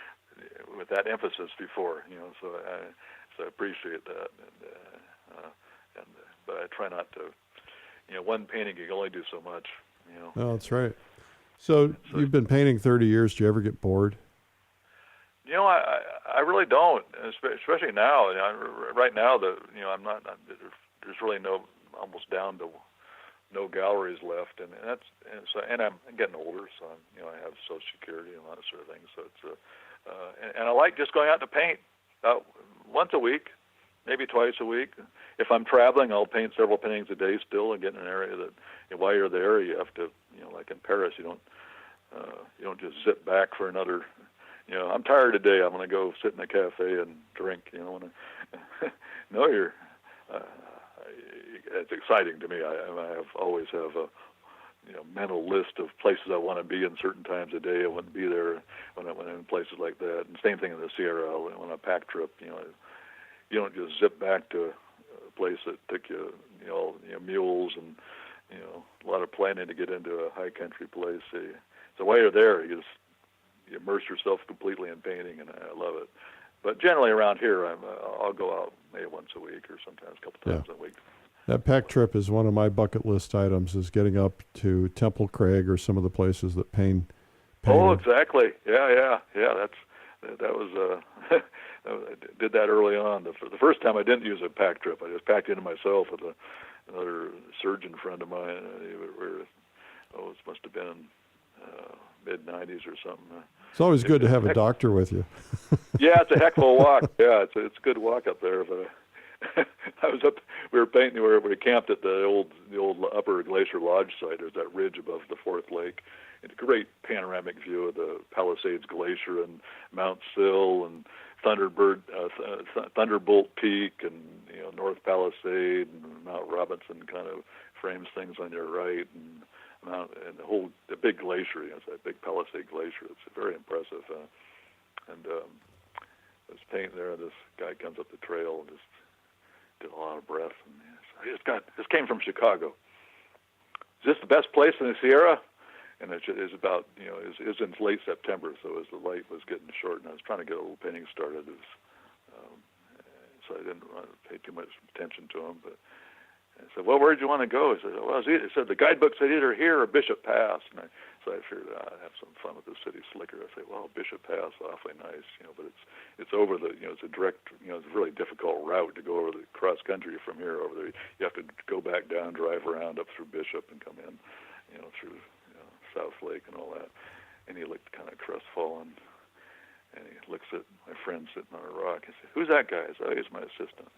with that emphasis before. So I appreciate that, but I try not to. One painting you can only do so much. Oh, that's right. So you've been painting 30 years. Do you ever get bored? I really don't, especially now. Right now, I'm not. There's really almost down to no galleries left, and I'm getting older, so I have Social Security and all that sort of thing. So it's and I like just going out to paint once a week, maybe twice a week. If I'm traveling, I'll paint several paintings a day still, and get in an area that while you're there, you have to, like in Paris, you don't just sit back for another. I'm tired today. I'm going to go sit in a cafe and drink. No, you're. It's exciting to me. I always have a mental list of places I want to be in certain times of day. I want to be there when I'm in places like that. And same thing in the Sierra. On a pack trip, you don't just zip back to a place that took you, mules and a lot of planning to get into a high country place. So while you're there, you immerse yourself completely in painting, and I love it. But generally around here, I'll go out maybe once a week or sometimes a couple times a week. That pack trip is one of my bucket list items, is getting up to Temple Craig or some of the places that Plein. Oh, exactly. Yeah. That was I did that early on. The first time I didn't use a pack trip. I just packed into myself with another surgeon friend of mine. It must have been mid-'90s or something. It's always good to have a doctor with you. Yeah, it's a heck of a walk. Yeah, it's a good walk up there. But I was up. We were painting. We camped at the old Upper Glacier Lodge site. There's that ridge above the Fourth Lake. It's a great panoramic view of the Palisades Glacier and Mount Sill and Thunderbolt Peak and North Palisade and Mount Robinson kind of frames things on your right, and the big glacier. It's that big Palisade Glacier. It's very impressive. I was painting there, and this guy comes up the trail and just did a lot of breath. And this came from Chicago. Is this the best place in the Sierra? And it is about, it's in late September, so as the light was getting short, and I was trying to get a little painting started, So I didn't want to pay too much attention to him. But I said, well, where'd you want to go? He said, well, he said the guidebook said either here or Bishop Pass. So I figured I'd have some fun with the city slicker. I said, well, Bishop Pass, awfully nice, but it's over the, it's a direct, it's a really difficult route to go over the cross country from here over there. You have to go back down, drive around up through Bishop and come in, through South Lake and all that. And he looked kind of crestfallen. And he looks at my friend sitting on a rock. He said, who's that guy? I said, oh, he's my assistant.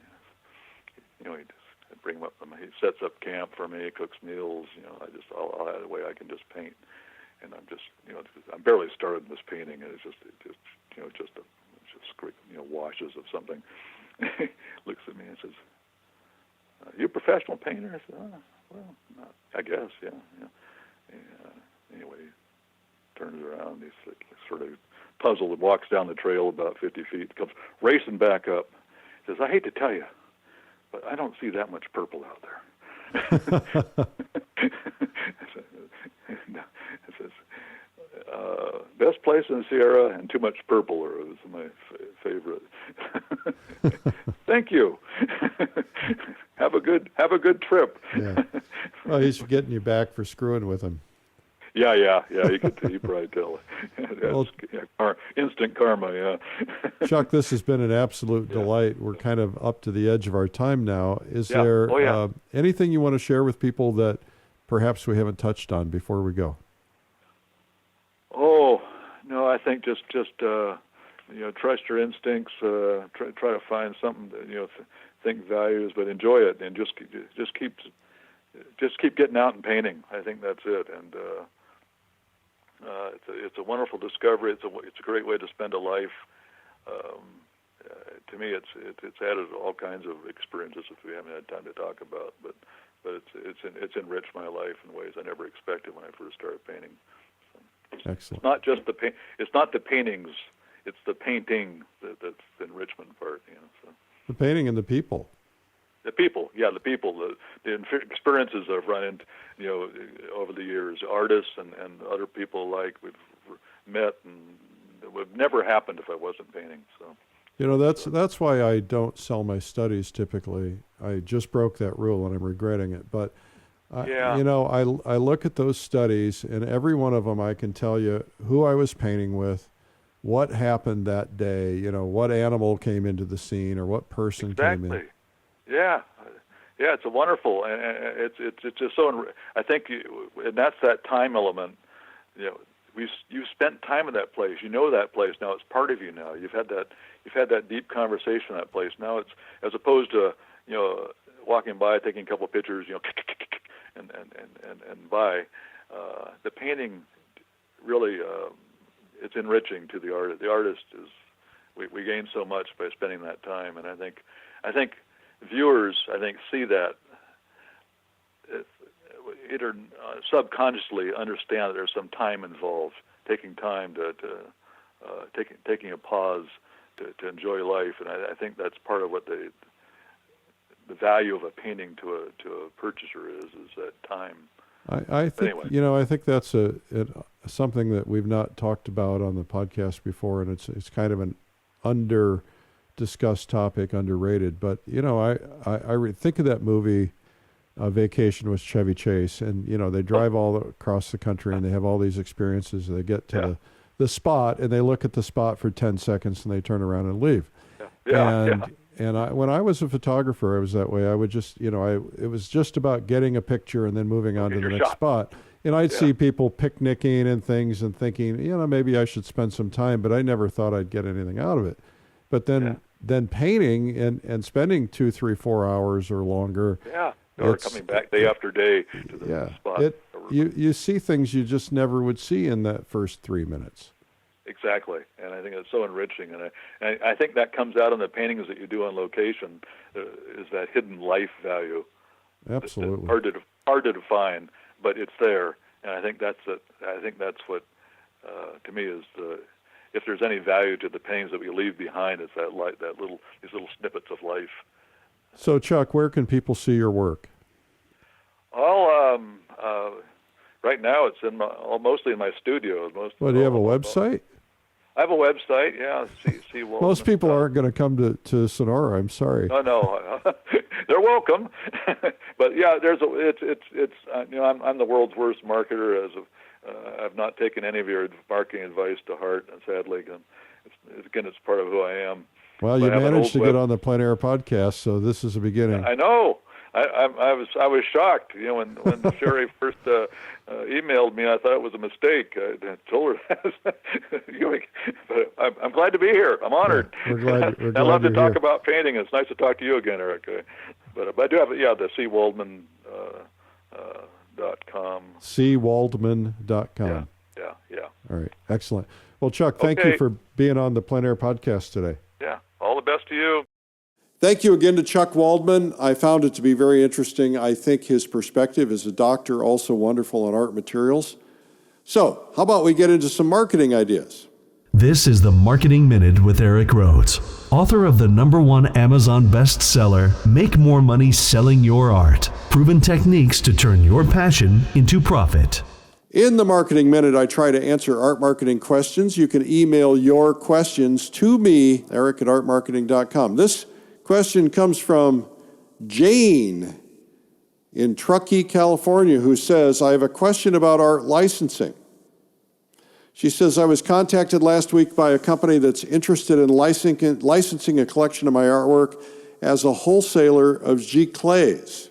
I bring him up. He sets up camp for me, cooks meals. I'll have a way I can just paint. And I'm just, I'm barely started this painting, and it's just washes of something. He looks at me and says, "You a professional painter?" I said, "Oh, well, not, I guess, yeah." Anyway, he turns around. He's like, sort of puzzled and walks down the trail about 50 feet. Comes racing back up. He says, "I hate to tell you, but I don't see that much purple out there." It says, best place in the Sierra and too much purple was my favorite. Thank you. Have a good trip. Yeah. Well, he's getting you back for screwing with him. Yeah. You could probably tell. Instant karma. Yeah. Chuck, this has been an absolute delight. We're kind of up to the edge of our time now. Is there anything you want to share with people that perhaps we haven't touched on before we go? Oh, no, I think just trust your instincts. Try to find something that think values, but enjoy it, and just keep getting out and painting. I think that's it, and it's a wonderful discovery. It's a great way to spend a life. To me, it's added all kinds of experiences that we haven't had time to talk about, but it's enriched my life in ways I never expected when I first started painting. Excellent. It's not just it's not the paintings. It's the painting that's the enrichment part. So. The painting and the people. The people, the experiences I've run into, over the years, artists and other people alike we've met, and it would never happened if I wasn't painting. So. That's why I don't sell my studies typically. I just broke that rule and I'm regretting it. But I look at those studies, and every one of them I can tell you who I was painting with, what happened that day, what animal came into the scene or what person came in. Yeah, it's a wonderful, and it's just so. I think, and that's that time element. You spent time in that place. You know that place now. It's part of you now. You've had that deep conversation in that place. Now it's, as opposed to walking by, taking a couple of pictures, and by the painting really it's enriching to the artist. The artist is we gain so much by spending that time, and I think viewers see that either subconsciously understand that there's some time involved, taking time to taking a pause to enjoy life, and I think that's part of what the value of a painting to a purchaser is that time. I think anyway. I think that's something that we've not talked about on the podcast before, and it's kind of an under discussed topic, underrated. But I think of that movie, Vacation with Chevy Chase, and they drive all across the country and they have all these experiences. They get to the spot and they look at the spot for 10 seconds and they turn around and leave. And when I was a photographer, I was that way. I would just, it was just about getting a picture and then moving on to the next spot. And I'd see people picnicking and things and thinking, maybe I should spend some time, but I never thought I'd get anything out of it. But then painting and spending 2, 3, 4 hours or longer. Or coming back day after day to the spot. You see things you just never would see in that first 3 minutes. Exactly, and I think it's so enriching, and I think that comes out in the paintings that you do on location. Is that hidden life value? Absolutely. Hard to define, but it's there, and I think that's it. I think that's what to me is if there's any value to the paintings that we leave behind, it's these little snippets of life. So, Chuck, where can people see your work? Well, right now it's mostly in my studio. Do you have a website? I have a website. Yeah, C. Waldman. Most people aren't going to come to Sonora. I'm sorry. Oh no, they're welcome. But yeah, I'm the world's worst marketer. I've not taken any of your marketing advice to heart, and sadly, it's part of who I am. Well, you managed to get on the PleinAir podcast, so this is a beginning. I know. I was shocked. When Sherry first emailed me, I thought it was a mistake. I told her that. But I'm glad to be here. I'm honored. Yeah, we're glad I love to talk here. about painting. It's nice to talk to you again, Eric. But I do have the CWaldman. .com. CWaldman.com. Yeah. All right, excellent. Well, Chuck, thank you for being on the PleinAir podcast today. Yeah, all the best to you. Thank you again to Chuck Waldman. I found it to be very interesting. I think his perspective as a doctor also wonderful on art materials. So, how about we get into some marketing ideas? This is the Marketing Minute with Eric Rhoads, author of the #1 Amazon bestseller, Make More Money Selling Your Art, Proven Techniques to Turn Your Passion into Profit. In the Marketing Minute, I try to answer art marketing questions. You can email your questions to me, eric@artmarketing.com. This question comes from Jane in Truckee, California, who says, I have a question about art licensing. She says, I was contacted last week by a company that's interested in licensing a collection of my artwork as a wholesaler of G-clays.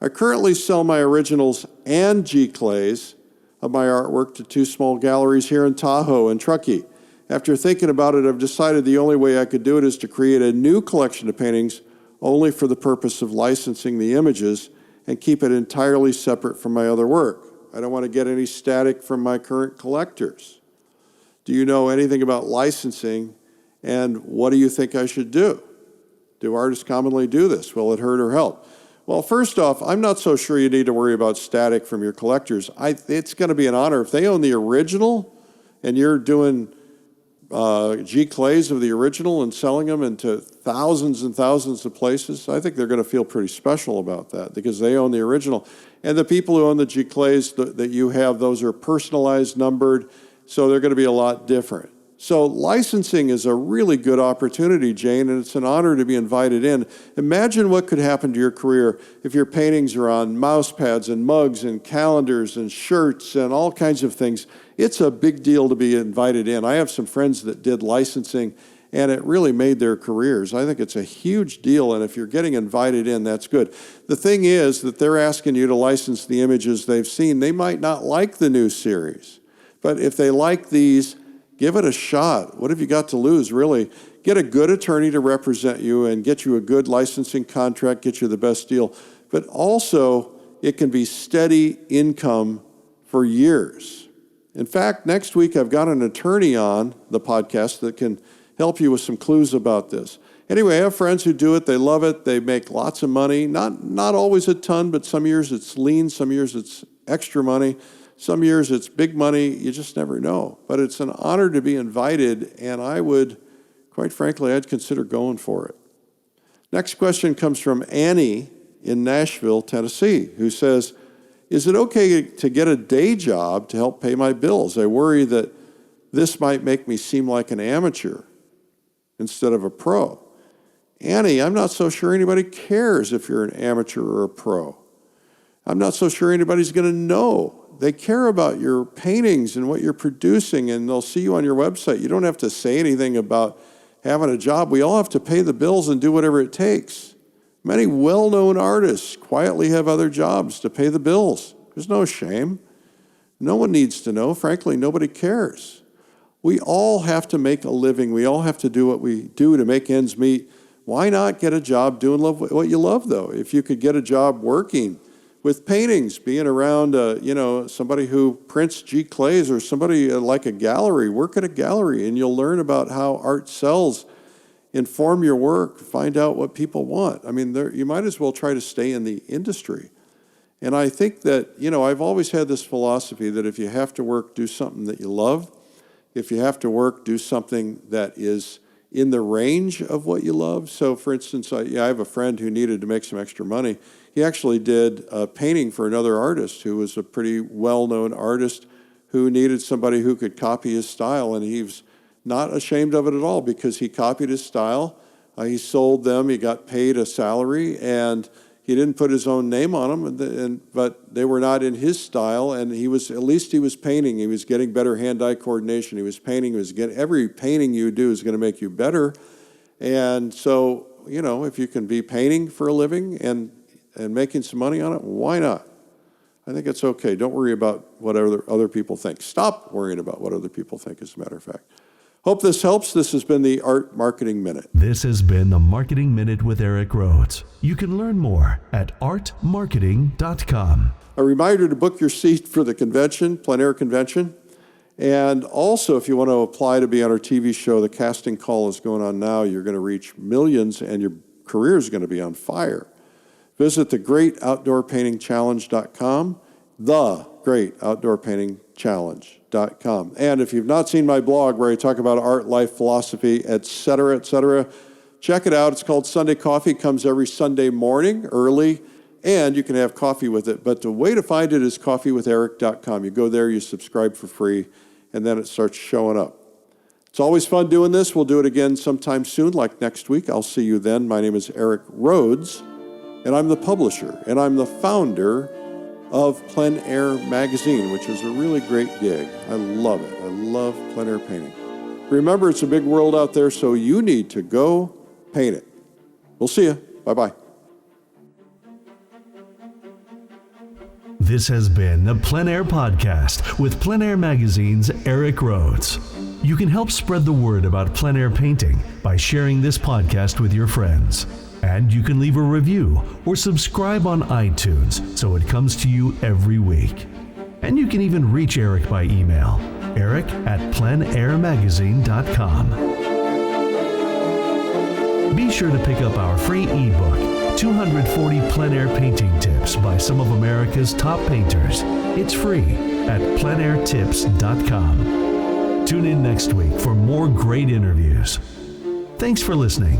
I currently sell my originals and G-clays of my artwork to 2 small galleries here in Tahoe and Truckee. After thinking about it, I've decided the only way I could do it is to create a new collection of paintings only for the purpose of licensing the images and keep it entirely separate from my other work. I don't want to get any static from my current collectors. Do you know anything about licensing, and what do you think I should do? Do artists commonly do this? Will it hurt or help? Well, first off, I'm not so sure you need to worry about static from your collectors. It's going to be an honor. If they own the original and you're doing G-clays of the original and selling them into thousands and thousands of places, I think they're going to feel pretty special about that because they own the original. And the people who own the G-clays that you have, those are personalized, numbered, so they're going to be a lot different. So licensing is a really good opportunity, Jane, and it's an honor to be invited in. Imagine what could happen to your career if your paintings are on mouse pads and mugs and calendars and shirts and all kinds of things. It's a big deal to be invited in. I have some friends that did licensing, and it really made their careers. I think it's a huge deal, and if you're getting invited in, that's good. The thing is that they're asking you to license the images they've seen. They might not like the new series, but if they like these, give it a shot. What have you got to lose, really? Get a good attorney to represent you and get you a good licensing contract, get you the best deal. But also, it can be steady income for years. In fact, next week I've got an attorney on the podcast that can help you with some clues about this. Anyway, I have friends who do it. They love it. They make lots of money. Not always a ton, but some years it's lean. Some years it's extra money. Some years it's big money. You just never know. But it's an honor to be invited, and I would, quite frankly, I'd consider going for it. Next question comes from Annie in Nashville, Tennessee, who says, is it okay to get a day job to help pay my bills? I worry that this might make me seem like an amateur instead of a pro. Annie, I'm not so sure anybody cares if you're an amateur or a pro. I'm not so sure anybody's going to know. They care about your paintings and what you're producing, and they'll see you on your website. You don't have to say anything about having a job. We all have to pay the bills and do whatever it takes. Many well-known artists quietly have other jobs to pay the bills. There's no shame. No one needs to know. Frankly, nobody cares. We all have to make a living. We all have to do what we do to make ends meet. Why not get a job doing what you love, though? If you could get a job working with paintings, being around, somebody who prints G-clays or somebody like a gallery, work at a gallery, and you'll learn about how art sells. Inform your work, find out what people want. I mean, you might as well try to stay in the industry. And I think that, I've always had this philosophy that if you have to work, do something that you love. If you have to work, do something that is in the range of what you love. So, for instance, I have a friend who needed to make some extra money. He actually did a painting for another artist who was a pretty well-known artist who needed somebody who could copy his style, and he was not ashamed of it at all because he copied his style. He sold them. He got paid a salary, and he didn't put his own name on them. But they were not in his style, and at least he was painting. He was getting better hand-eye coordination. He was painting. Every painting you do is going to make you better. And so, if you can be painting for a living and making some money on it, why not? I think it's okay. Don't worry about what other people think. Stop worrying about what other people think, as a matter of fact. Hope this helps. This has been the Art Marketing Minute. This has been the Marketing Minute with Eric Rhoads. You can learn more at artmarketing.com. A reminder to book your seat for the convention, PleinAir Convention. And also, if you want to apply to be on our TV show, the casting call is going on now. You're going to reach millions, and your career is going to be on fire. Visit thegreatoutdoorpaintingchallenge.com, thegreatoutdoorpaintingchallenge.com. And if you've not seen my blog where I talk about art, life, philosophy, etc., check it out. It's called Sunday Coffee. It comes every Sunday morning early, and you can have coffee with it. But the way to find it is coffeewitheric.com. You go there, you subscribe for free, and then it starts showing up. It's always fun doing this. We'll do it again sometime soon, like next week. I'll see you then. My name is Eric Rhoads, and I'm the publisher, and I'm the founder of PleinAir Magazine, which is a really great gig. I love it. I love plein air painting. Remember, it's a big world out there, so you need to go paint it. We'll see you. Bye-bye. This has been the PleinAir Podcast with PleinAir Magazine's Eric Rhoads. You can help spread the word about plein air painting by sharing this podcast with your friends. And you can leave a review or subscribe on iTunes so it comes to you every week. And you can even reach Eric by email, eric@pleinairmagazine.com. Be sure to pick up our free ebook, 240 plein air painting tips by some of America's top painters. It's free at pleinairtips.com. Tune in next week for more great interviews. Thanks for listening.